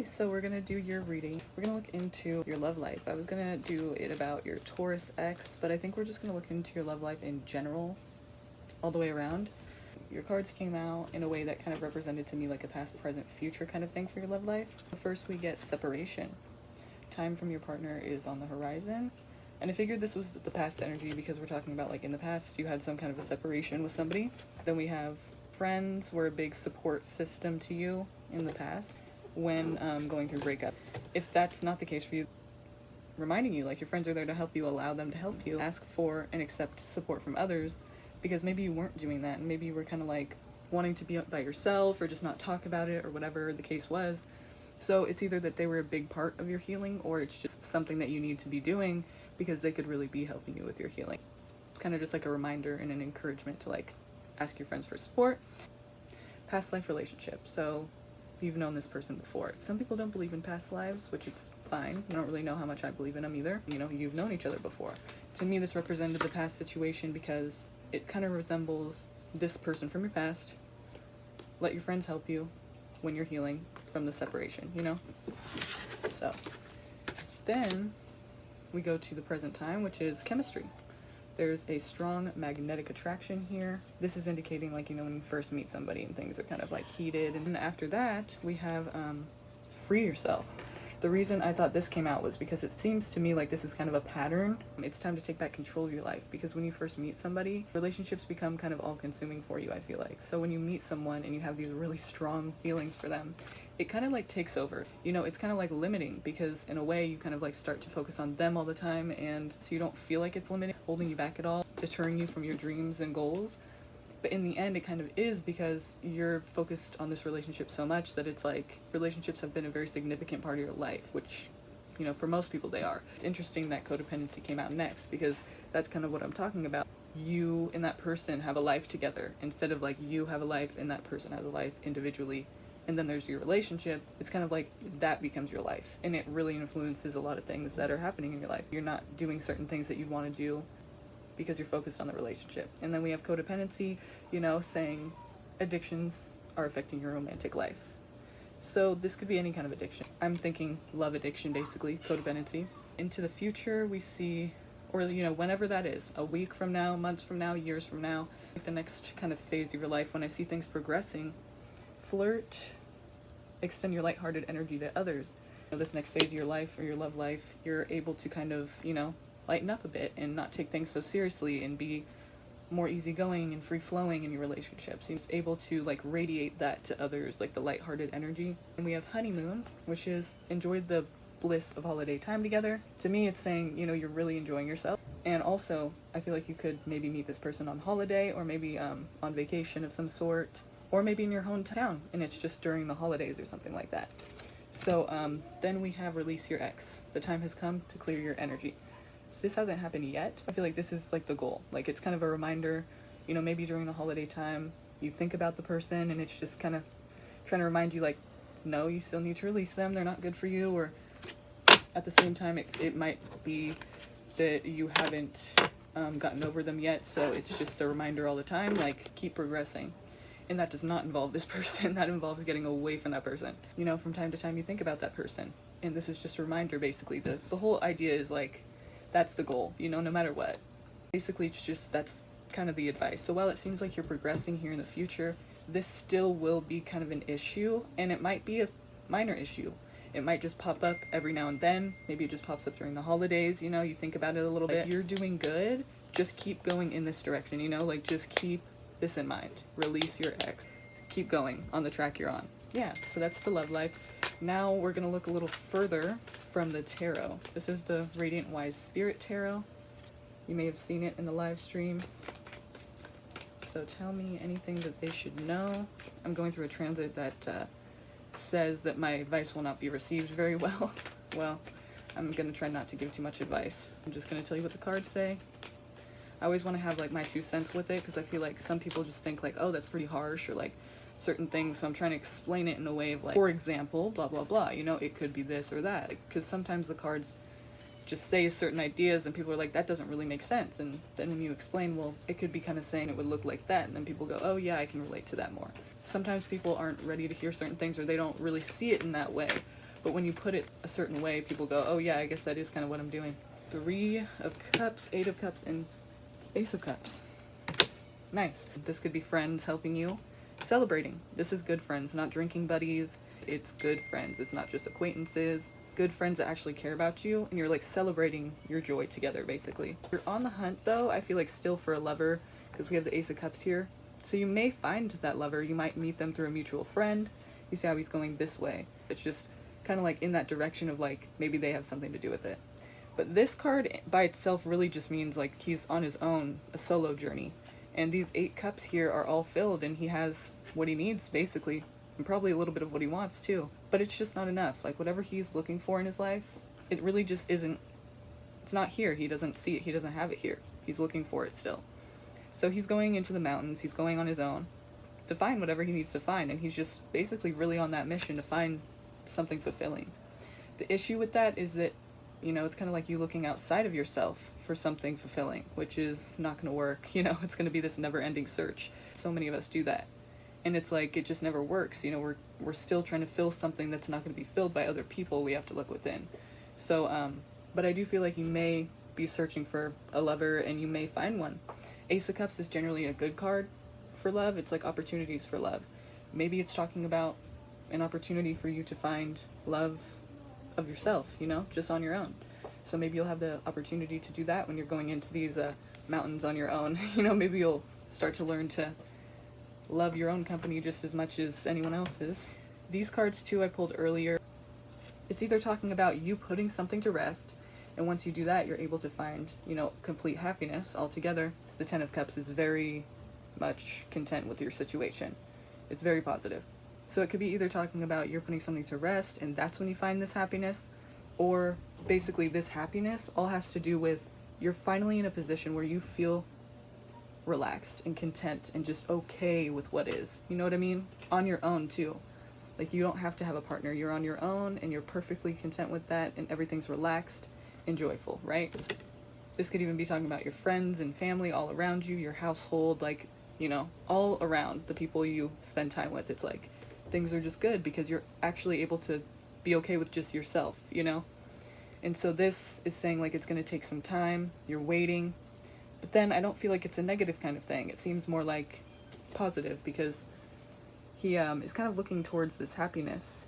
So we're gonna do your reading. We're gonna look into your love life. I was gonna do it about your Taurus ex, but I think we're just gonna look into your love life in general, all the way around. Your cards came out in a way that kind of represented to me like a past, present, future kind of thing for your love life. First we get separation. Time from your partner is on the horizon. And I figured this was the past energy because we're talking about like in the past you had some kind of a separation with somebody. Then we have friends were a big support system to you in the past when going through breakup. If that's not the case for you, reminding you like your friends are there to help you, allow them to help you, ask for and accept support from others, because maybe you weren't doing that and maybe you were kind of like wanting to be by yourself or just not talk about it or whatever the case was. So it's either that they were a big part of your healing or it's just something that you need to be doing because they could really be helping you with your healing. It's kind of just like a reminder and an encouragement to like ask your friends for support. Past life relationship. So you've known this person before. Some people don't believe in past lives, which is fine. I don't really know how much I believe in them either. You know, you've known each other before. To me, this represented the past situation because it kind of resembles this person from your past. Let your friends help you when you're healing from the separation, you know? So then we go to the present time, which is chemistry. There's a strong magnetic attraction here. This is indicating like, you know, when you first meet somebody and things are kind of like heated. And after that, we have free yourself. The reason I thought this came out was because it seems to me like this is kind of a pattern. It's time to take back control of your life because when you first meet somebody, relationships become kind of all-consuming for you, I feel like. So when you meet someone and you have these really strong feelings for them, it kind of like takes over. You know, it's kind of like limiting because in a way you kind of like start to focus on them all the time, and so you don't feel like it's limiting, holding you back at all, deterring you from your dreams and goals. But in the end, it kind of is because you're focused on this relationship so much that it's like relationships have been a very significant part of your life, which, you know, for most people they are. It's interesting that codependency came out next because that's kind of what I'm talking about. You and that person have a life together instead of like you have a life and that person has a life individually. And then there's your relationship. It's kind of like that becomes your life. And it really influences a lot of things that are happening in your life. You're not doing certain things that you'd want to do because you're focused on the relationship. And then we have codependency, you know, saying addictions are affecting your romantic life. So this could be any kind of addiction. I'm thinking love addiction, basically, codependency. Into the future, we see, or, you know, whenever that is, a week from now, months from now, years from now, like the next kind of phase of your life, when I see things progressing, flirt, extend your lighthearted energy to others. You know, this next phase of your life or your love life, you're able to kind of, you know, lighten up a bit and not take things so seriously and be more easygoing and free-flowing in your relationships. You're able to like radiate that to others, like the lighthearted energy. And we have honeymoon, which is enjoy the bliss of holiday time together. To me, it's saying, you know, you're really enjoying yourself. And also, I feel like you could maybe meet this person on holiday or maybe on vacation of some sort, or maybe in your hometown and it's just during the holidays or something like that. So then we have release your ex. The time has come to clear your energy. So this hasn't happened yet. I feel like this is like the goal. Like it's kind of a reminder, you know, maybe during the holiday time, you think about the person and it's just kind of trying to remind you like, no, you still need to release them. They're not good for you. Or at the same time, it might be that you haven't gotten over them yet. So it's just a reminder all the time, like keep progressing. And that does not involve this person. That involves getting away from that person. You know, from time to time you think about that person. And this is just a reminder, basically. The whole idea is like, that's the goal, you know, no matter what. Basically, it's just, that's kind of the advice. So while it seems like you're progressing here in the future, this still will be kind of an issue, and it might be a minor issue. It might just pop up every now and then. Maybe it just pops up during the holidays, you know, you think about it a little bit. If you're doing good, just keep going in this direction, you know, like just keep this in mind. Release your ex. Keep going on the track you're on. Yeah, so that's the love life. Now we're going to look a little further from the tarot. This is the Radiant Wise Spirit Tarot. You may have seen it in the live stream. So tell me anything that they should know. I'm going through a transit that says that my advice will not be received very well. Well, I'm going to try not to give too much advice. I'm just going to tell you what the cards say. I always want to have like my 2 cents with it because I feel like some people just think like, oh, that's pretty harsh, or like certain things, so I'm trying to explain it in a way of like, for example, blah blah blah, you know, it could be this or that, because sometimes the cards just say certain ideas and people are like, that doesn't really make sense, and then when you explain, well, it could be kind of saying it would look like that, and then people go, oh yeah, I can relate to that more. Sometimes people aren't ready to hear certain things or they don't really see it in that way, but when you put it a certain way, people go, oh yeah, I guess that is kind of what I'm doing. 3 of Cups, 8 of Cups, and Ace of Cups. Nice. This could be friends helping you, celebrating. This is good friends, not drinking buddies. It's good friends. It's not just acquaintances. Good friends that actually care about you, and you're like celebrating your joy together, basically. You're on the hunt, though, I feel like still for a lover, because we have the Ace of Cups here. So you may find that lover. You might meet them through a mutual friend. You see how he's going this way. It's just kind of like in that direction of like maybe they have something to do with it. But this card by itself really just means like he's on his own, a solo journey. And these 8 cups here are all filled, and he has what he needs, basically. And probably a little bit of what he wants, too. But it's just not enough. Like, whatever he's looking for in his life, it really just isn't... It's not here. He doesn't see it. He doesn't have it here. He's looking for it still. So he's going into the mountains. He's going on his own to find whatever he needs to find. And he's just basically really on that mission to find something fulfilling. The issue with that is that, you know, it's kind of like you looking outside of yourself for something fulfilling, which is not going to work. You know, it's going to be this never-ending search. So many of us do that. And it's like, it just never works. You know, we're still trying to fill something that's not going to be filled by other people. We have to look within. So, but I do feel like you may be searching for a lover, and you may find one. Ace of Cups is generally a good card for love. It's like opportunities for love. Maybe it's talking about an opportunity for you to find love of yourself, you know, just on your own. So maybe you'll have the opportunity to do that when you're going into these mountains on your own. You know, maybe you'll start to learn to love your own company just as much as anyone else's. These cards, too, I pulled earlier. It's either talking about you putting something to rest, and once you do that, you're able to find, you know, complete happiness altogether. The 10 of Cups is very much content with your situation. It's very positive. So it could be either talking about you're putting something to rest, and that's when you find this happiness, or basically this happiness all has to do with you're finally in a position where you feel relaxed and content and just okay with what is. You know what I mean? On your own, too. Like, you don't have to have a partner. You're on your own, and you're perfectly content with that, and everything's relaxed and joyful, right? This could even be talking about your friends and family all around you, your household, like, you know, all around the people you spend time with. It's like things are just good because you're actually able to be okay with just yourself, you know? And so this is saying, like, it's going to take some time, you're waiting, but then I don't feel like it's a negative kind of thing. It seems more like positive, because he is kind of looking towards this happiness,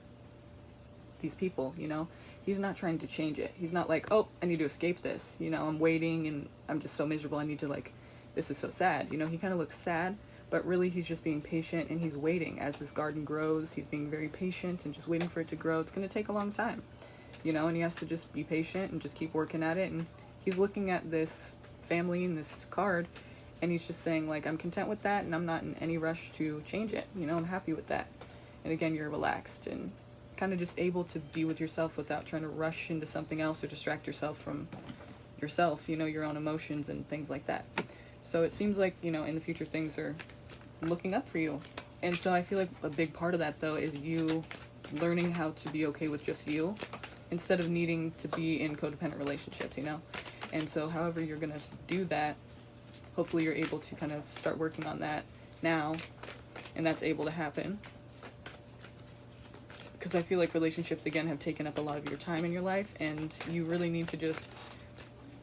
these people, you know? He's not trying to change it. He's not like, oh, I need to escape this, you know, I'm waiting and I'm just so miserable, I need to, like, this is so sad, you know? He kind of looks sad, but really he's just being patient, and he's waiting. As this garden grows, he's being very patient and just waiting for it to grow. It's going to take a long time, you know, and he has to just be patient and just keep working at it. And he's looking at this family and this card, and he's just saying, like, I'm content with that, and I'm not in any rush to change it, you know, I'm happy with that. And again, you're relaxed and kind of just able to be with yourself without trying to rush into something else or distract yourself from yourself, you know, your own emotions and things like that. So it seems like, you know, in the future things are looking up for you. And so I feel like a big part of that, though, is you learning how to be okay with just you instead of needing to be in codependent relationships, you know? And so however you're going to do that, hopefully you're able to kind of start working on that now, and that's able to happen. Because I feel like relationships, again, have taken up a lot of your time in your life, and you really need to just,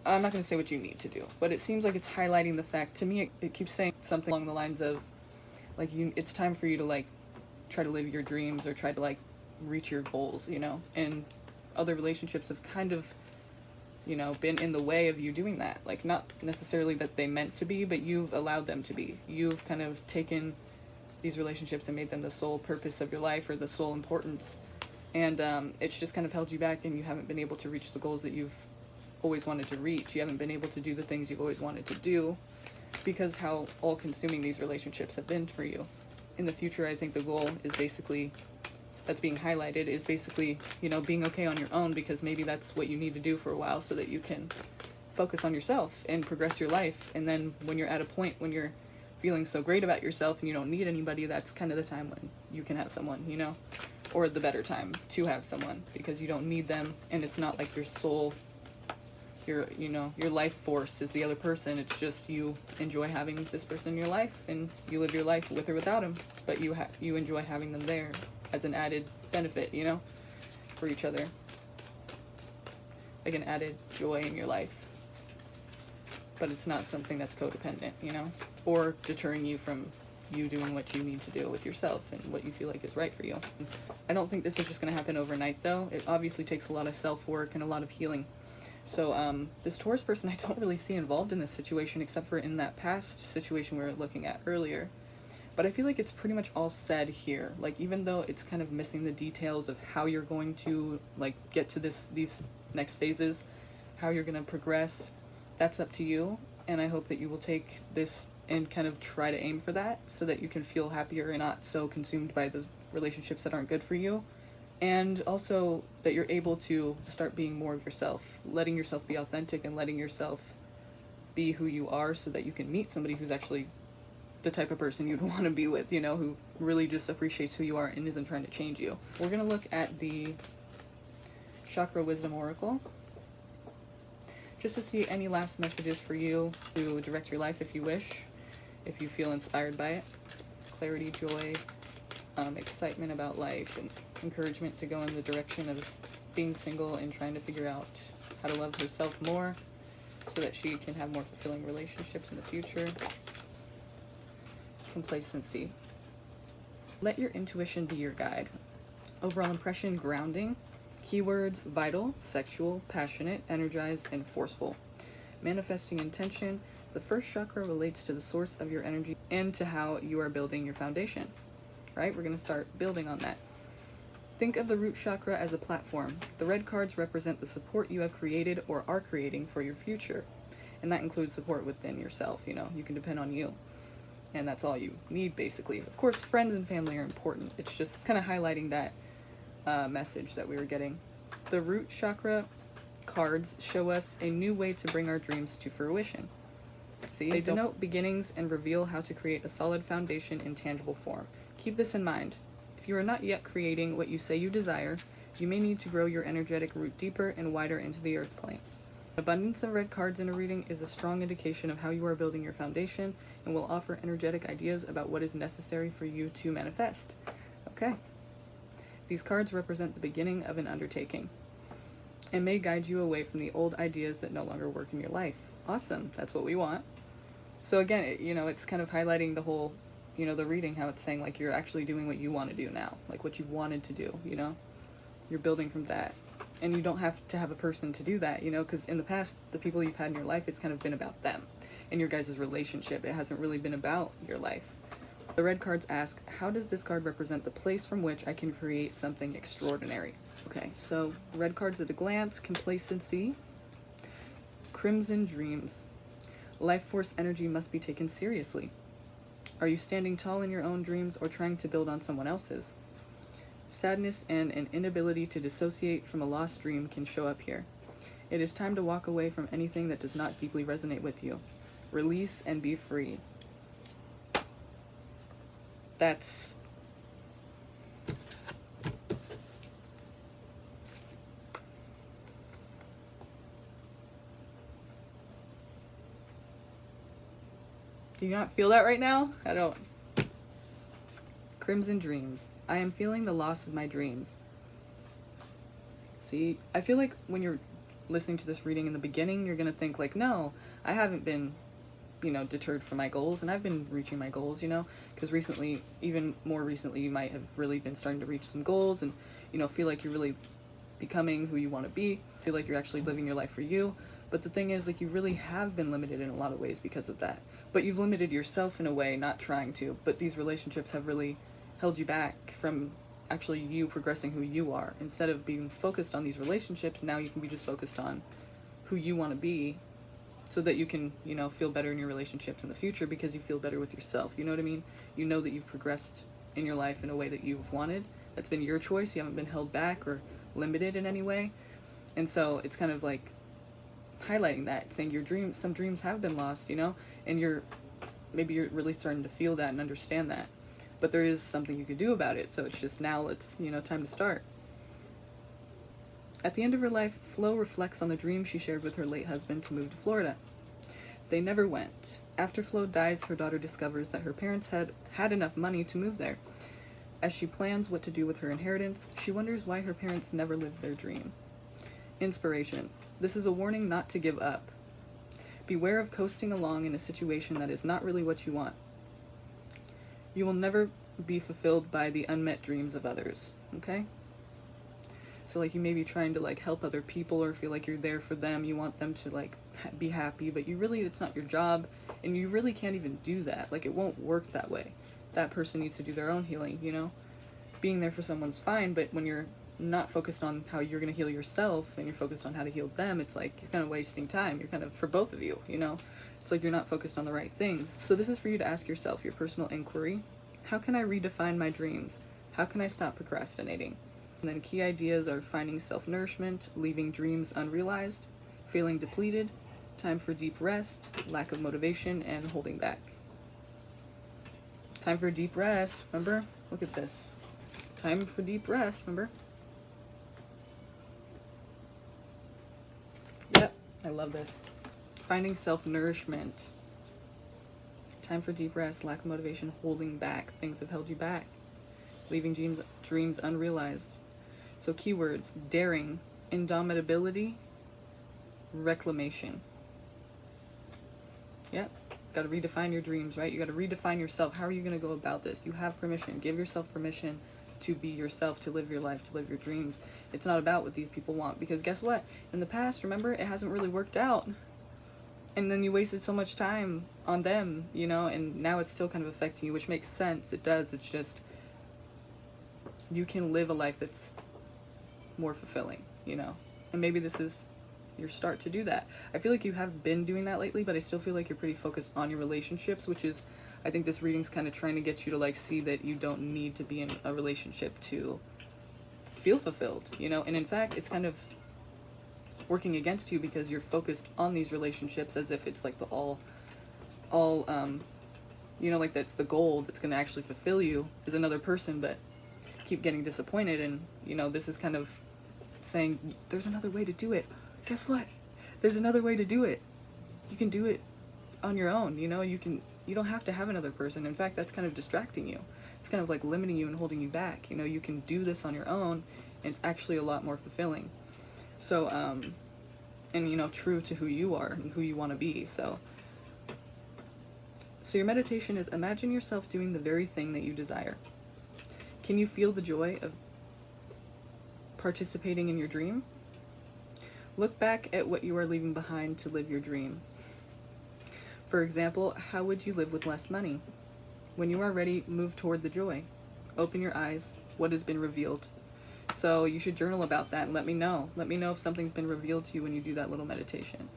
I'm not going to say what you need to do, but it seems like it's highlighting the fact, to me, it keeps saying something along the lines of, like, it's time for you to, like, try to live your dreams or try to, like, reach your goals, you know? And other relationships have kind of, you know, been in the way of you doing that. Like, not necessarily that they meant to be, but you've allowed them to be. You've kind of taken these relationships and made them the sole purpose of your life or the sole importance. And it's just kind of held you back, and you haven't been able to reach the goals that you've always wanted to reach. You haven't been able to do the things you've always wanted to do because how all-consuming these relationships have been for you. In the future, I think the goal is basically, that's being highlighted, is basically, you know, being okay on your own, because maybe that's what you need to do for a while so that you can focus on yourself and progress your life. And then when you're at a point when you're feeling so great about yourself and you don't need anybody, that's kind of the time when you can have someone, you know? Or the better time to have someone, because you don't need them, and it's not like your soul, your, you know, your life force is the other person. It's just you enjoy having this person in your life, and you live your life with or without him, but you enjoy having them there as an added benefit, you know? for each other, like an added joy in your life. But it's not something that's codependent, you know, or deterring you from you doing what you need to do with yourself and what you feel like is right for you. I don't think this is just going to happen overnight, though. It obviously takes a lot of self-work and a lot of healing. So this Taurus person I don't really see involved in this situation, except for in that past situation we were looking at earlier. But I feel like it's pretty much all said here. Like, even though it's kind of missing the details of how you're going to, like, get to these next phases, how you're going to progress, that's up to you. And I hope that you will take this and kind of try to aim for that so that you can feel happier and not so consumed by those relationships that aren't good for you. And also that you're able to start being more of yourself, letting yourself be authentic and letting yourself be who you are so that you can meet somebody who's actually the type of person you'd want to be with, you know, who really just appreciates who you are and isn't trying to change you. We're going to look at the Chakra Wisdom Oracle, just to see any last messages for you to direct your life if you wish, if you feel inspired by it. Clarity, joy, excitement about life, and encouragement to go in the direction of being single and trying to figure out how to love herself more so that she can have more fulfilling relationships in the future. Complacency. Let your intuition be your guide. Overall impression, grounding. Keywords, vital, sexual, passionate, energized, and forceful. Manifesting intention. The first chakra relates to the source of your energy and to how you are building your foundation. Right? We're going to start building on that. Think of the root chakra as a platform. The red cards represent the support you have created or are creating for your future. And that includes support within yourself, you know, you can depend on you. And that's all you need, basically. Of course, friends and family are important. It's just kind of highlighting that message that we were getting. The root chakra cards show us a new way to bring our dreams to fruition. See, they denote beginnings and reveal how to create a solid foundation in tangible form. Keep this in mind. If you are not yet creating what you say you desire, you may need to grow your energetic root deeper and wider into the earth plane. Abundance of red cards in a reading is a strong indication of how you are building your foundation and will offer energetic ideas about what is necessary for you to manifest. Okay. These cards represent the beginning of an undertaking and may guide you away from the old ideas that no longer work in your life. Awesome. That's what we want. So again, you know, it's kind of highlighting the whole, you know, the reading, how it's saying like you're actually doing what you want to do now, like what you've wanted to do, you know, you're building from that. And you don't have to have a person to do that, you know, because in the past, the people you've had in your life, it's kind of been about them and your guys' relationship. It hasn't really been about your life. The red cards ask, how does this card represent the place from which I can create something extraordinary? Okay, so red cards at a glance, complacency, crimson dreams. Life force energy must be taken seriously. Are you standing tall in your own dreams or trying to build on someone else's? Sadness and an inability to dissociate from a lost dream can show up here. It is time to walk away from anything that does not deeply resonate with you. Release and be free. That's... Do you not feel that right now? I don't. Crimson dreams. I am feeling the loss of my dreams. See, I feel like when you're listening to this reading in the beginning, you're going to think like, no, I haven't been, you know, deterred from my goals, and I've been reaching my goals, you know, because recently, even more recently, you might have really been starting to reach some goals and, you know, feel like you're really becoming who you want to be, feel like you're actually living your life for you. But the thing is, like, you really have been limited in a lot of ways because of that. But you've limited yourself in a way, not trying to, but these relationships have really held you back from actually you progressing who you are. Instead of being focused on these relationships, now you can be just focused on who you want to be so that you can, you know, feel better in your relationships in the future because you feel better with yourself. You know what I mean? You know that you've progressed in your life in a way that you've wanted. That's been your choice. You haven't been held back or limited in any way. And so it's kind of like highlighting that, saying your dreams, some dreams have been lost, you know, and maybe you're really starting to feel that and understand that. But there is something you could do about it, so it's just now it's, you know, time to start. At the end of her life, Flo reflects on the dream she shared with her late husband to move to Florida. They never went. After Flo dies, her daughter discovers that her parents had enough money to move there. As she plans what to do with her inheritance, she wonders why her parents never lived their dream. Inspiration. This is a warning not to give up. Beware of coasting along in a situation that is not really what you want. You will never be fulfilled by the unmet dreams of others, okay? So like you may be trying to like help other people or feel like you're there for them, you want them to like be happy, but you really, it's not your job, and you really can't even do that. Like it won't work that way. That person needs to do their own healing, you know? Being there for someone's fine, but when you're not focused on how you're going to heal yourself and you're focused on how to heal them, it's like you're kind of wasting time. You're kind of, for both of you, you know? It's like you're not focused on the right things. So this is for you to ask yourself, your personal inquiry. How can I redefine my dreams? How can I stop procrastinating? And then key ideas are finding self-nourishment, leaving dreams unrealized, feeling depleted, time for deep rest, lack of motivation, and holding back. Time for deep rest, remember? Look at this. Time for deep rest, remember? Yep, I love this. Finding self-nourishment. Time for deep rest, lack of motivation, holding back. Things have held you back. Leaving dreams unrealized. So keywords: daring, indomitability, reclamation. Yep. Got to redefine your dreams, right? You got to redefine yourself. How are you going to go about this? You have permission. Give yourself permission to be yourself, to live your life, to live your dreams. It's not about what these people want, because guess what? In the past, remember, it hasn't really worked out. And then you wasted so much time on them, you know, and now it's still kind of affecting you, which makes sense. It does. It's just, you can live a life that's more fulfilling, you know, and maybe this is your start to do that. I feel like you have been doing that lately, but I still feel like you're pretty focused on your relationships, which is, I think this reading's kind of trying to get you to like see that you don't need to be in a relationship to feel fulfilled, you know, and in fact, it's kind of working against you because you're focused on these relationships as if it's like the all you know, like that's the goal that's going to actually fulfill you is another person, but keep getting disappointed. And you know, this is kind of saying there's another way to do it. Guess what? There's another way to do it. You can do it on your own, you know. You don't have to have another person. In fact, that's kind of distracting you. It's kind of like limiting you and holding you back. You know, you can do this on your own, and it's actually a lot more fulfilling. So, and you know, true to who you are and who you want to be. So your meditation is imagine yourself doing the very thing that you desire. Can you feel the joy of participating in your dream? Look back at what you are leaving behind to live your dream. For example, how would you live with less money? When you are ready, move toward the joy. Open your eyes. What has been revealed? So you should journal about that and let me know. Let me know if something's been revealed to you when you do that little meditation.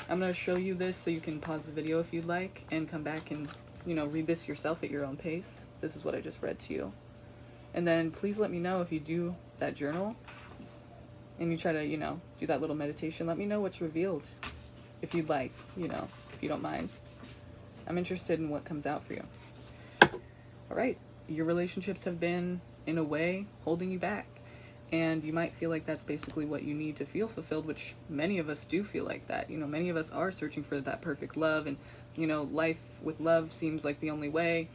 I'm going to show you this so you can pause the video if you'd like and come back and, you know, read this yourself at your own pace. This is what I just read to you. And then please let me know if you do that journal and you try to, you know, do that little meditation. Let me know what's revealed if you'd like, you know, if you don't mind. I'm interested in what comes out for you. All right. Your relationships have been, in a way, holding you back. And you might feel like that's basically what you need to feel fulfilled, which many of us do feel like that. You know, many of us are searching for that perfect love, and, you know, life with love seems like the only way.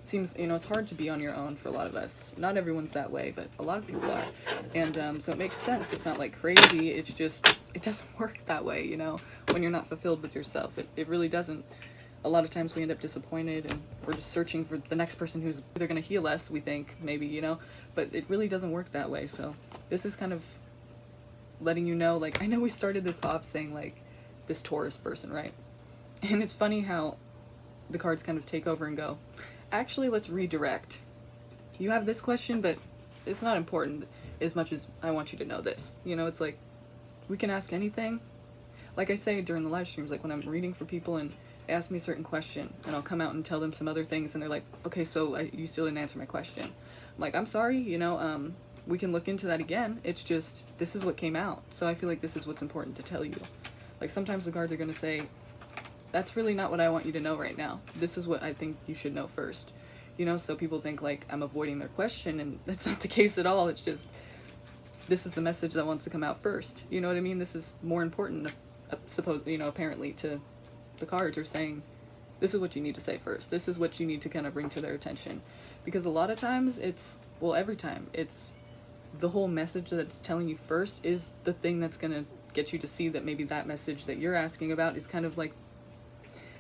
It seems, you know, it's hard to be on your own for a lot of us. Not everyone's that way, but a lot of people are. And so it makes sense. It's not like crazy. It's just, it doesn't work that way, you know, when you're not fulfilled with yourself. It really doesn't. A lot of times we end up disappointed and we're just searching for the next person who's either going to heal us, we think, maybe, you know, but it really doesn't work that way. So this is kind of letting you know, like, I know we started this off saying, like, this Taurus person, right? And it's funny how the cards kind of take over and go, actually, let's redirect. You have this question, but it's not important as much as I want you to know this. You know, it's like, we can ask anything. Like I say during the live streams, like when I'm reading for people and ask me a certain question and I'll come out and tell them some other things and they're like, okay, so you still didn't answer my question. I'm like, I'm sorry, you know, we can look into that again. It's just, this is what came out. So I feel like this is what's important to tell you. Like sometimes the cards are going to say, that's really not what I want you to know right now. This is what I think you should know first. You know, so people think like I'm avoiding their question, and that's not the case at all. It's just, this is the message that wants to come out first. You know what I mean? This is more important, you know, apparently to the cards are saying, this is what you need to say first. This is what you need to kind of bring to their attention. Because a lot of times it's well, every time, it's the whole message that it's telling you first is the thing that's gonna get you to see that maybe that message that you're asking about is kind of like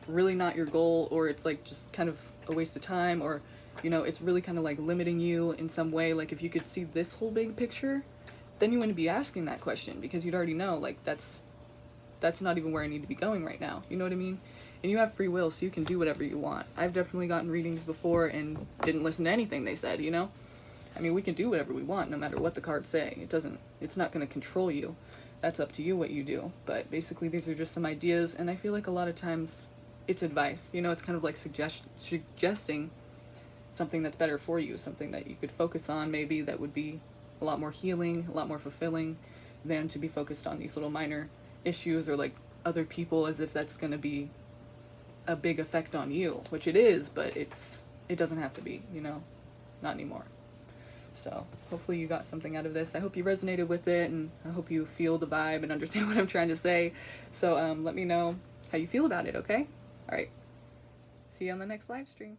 really not your goal, or it's like just kind of a waste of time, or you know, it's really kind of like limiting you in some way. Like if you could see this whole big picture, then you wouldn't be asking that question, because you'd already know, like, that's not even where I need to be going right now. You know what I mean? And you have free will, so you can do whatever you want. I've definitely gotten readings before and didn't listen to anything they said, you know? I mean, we can do whatever we want no matter what the cards say. It's not going to control you. That's up to you what you do. But basically these are just some ideas, and I feel like a lot of times it's advice. You know, it's kind of like suggesting something that's better for you, something that you could focus on maybe that would be a lot more healing, a lot more fulfilling, than to be focused on these little minor issues or like other people, as if that's going to be a big effect on you, which it is, but it doesn't have to be, you know, not anymore. So hopefully you got something out of this. I hope you resonated with it, and I hope you feel the vibe and understand what I'm trying to say. So let me know how you feel about it, okay? All right. See you on the next live stream.